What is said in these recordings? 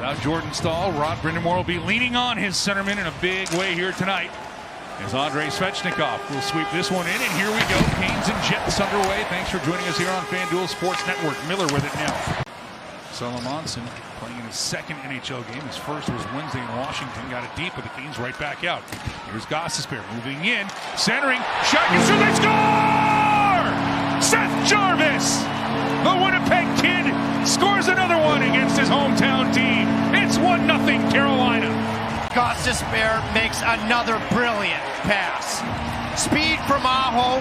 Without Jordan Stahl, Rod Brindamore will be leaning on his centerman in a big way here tonight. As Andrei Svechnikov will sweep this one in, and here we go. Canes and Jets underway. Thanks for joining us here on FanDuel Sports Network. Miller with it now. Solomonson playing in his second NHL game. His first was Wednesday in Washington. Got it deep, but the Canes right back out. Here's Gostisbehere moving in, centering, shot, and shoot, they score! Seth Jarvis, the Winnipeg Kid, scores another one against his hometown team. It's 1-0 Carolina. Gostisbehere makes another brilliant pass. Speed from Aho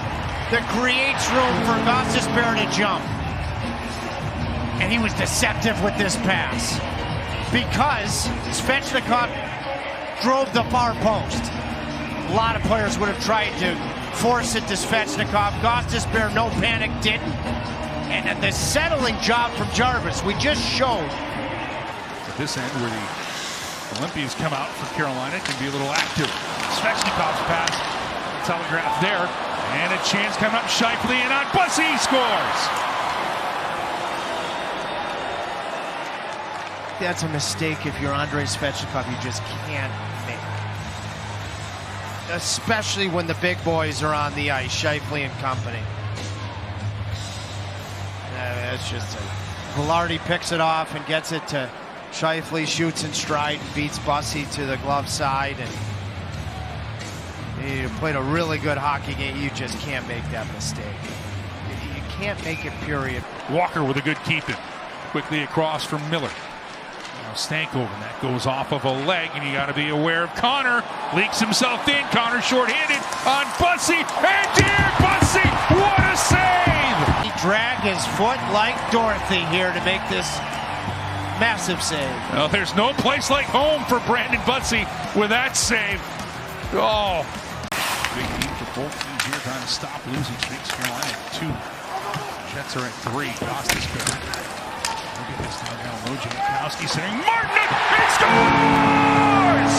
that creates room for Gostisbehere to jump. And he was deceptive with this pass because Svechnikov drove the far post. A lot of players would have tried to force it to Svechnikov. Gostisbehere, no panic, didn't. And the settling job from Jarvis, we just showed. At this end, where the Olympians come out for Carolina, can be a little active. Svechnikov's pass, telegraphed there, and a chance coming up. Scheifele and on Bussy scores. That's a mistake if you're Andrei Svechnikov, you just can't make. Especially when the big boys are on the ice, Scheifele and company. That's just Velarde picks it off and gets it to Scheifele, shoots in stride, beats Bussy to the glove side, and you played a really good hockey game. You just can't make that mistake. You can't make it, period. Walker with a good keep-in. Quickly across from Miller. Stankoven, that goes off of a leg, and you got to be aware of Connor. Leaks himself in. Connor shorthanded on Bussy, and dear Bussy, what a save! He dragged his foot like Dorothy here to make this massive save. Well, there's no place like home for Brandon Bussy with that save. Oh. Big game for both teams here, trying to stop losing streaks. Carolina at 2. Jets are at 3. Gostisbehere. Look at this down low. Jankowski saying, Martinook, he scores!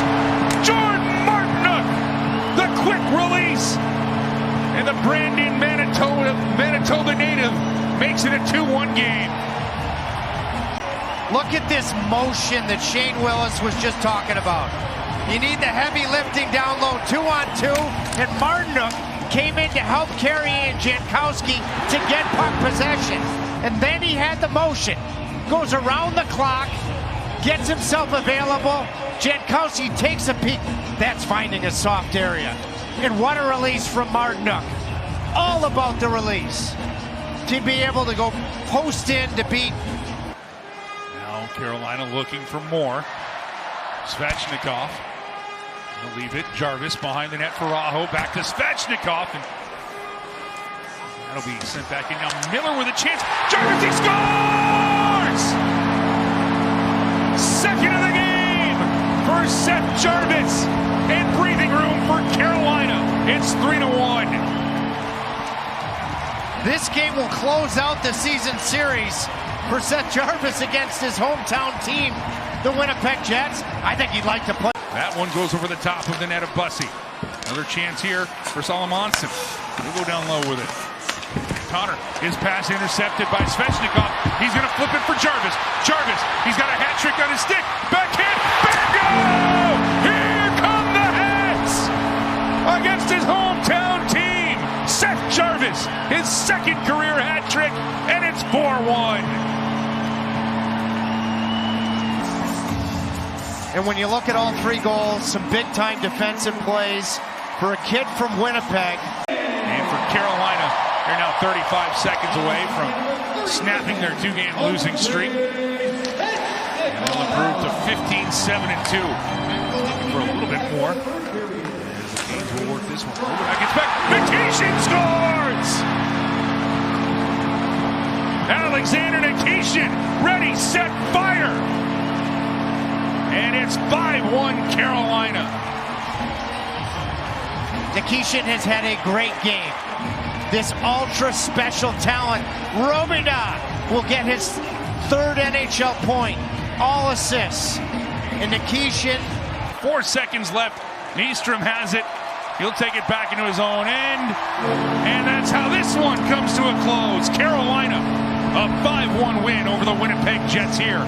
Jordan Martinook, the quick release. And the Brandon Manitoba native makes it a 2-1 game. Look at this motion that Shane Willis was just talking about. You need the heavy lifting down low, 2-on-2, and Martinook came in to help carry in Jankowski to get puck possession. And then he had the motion. Goes around the clock, gets himself available. Jankowski takes a peek. That's finding a soft area. And what a release from Martinook. All about the release. To be able to go post in to beat. Now Carolina looking for more. Svechnikov. He'll leave it. Jarvis behind the net for Aho. Back to Svechnikov. And that'll be sent back in. Now Miller with a chance. Jarvis, he scores! Second of the game for Seth Jarvis, and breathing room for Carolina. It's 3-1. This game will close out the season series for Seth Jarvis against his hometown team, the Winnipeg Jets. I think he'd like to play. That one goes over the top of the net of Bussy. Another chance here for Solomonson. He'll go down low with it. Connor, his pass intercepted by Svechnikov. He's going to flip it for Jarvis. Jarvis, he's got a hat trick on his stick. Backhand, bingo! Here come the hats! Against his hometown team, Seth Jarvis, his second career hat trick, and it's 4-1. And when you look at all 3 goals, some big-time defensive plays for a kid from Winnipeg. And for Carolina, they're now 35 seconds away from snapping their 2-game losing streak. And they'll improve to 15-7-2. Looking for a little bit more. As the Canes will work this one. Overback gets back. Nikishin scores! Alexander Nikishin, ready, set, fire! And it's 5-1 Carolina. Nikishin has had a great game. This ultra special talent, Robida, will get his 3rd NHL point. All assists. And Nikishin. 4 seconds left. Nystrom has it. He'll take it back into his own end. And that's how this one comes to a close. Carolina, a 5-1 win over the Winnipeg Jets here.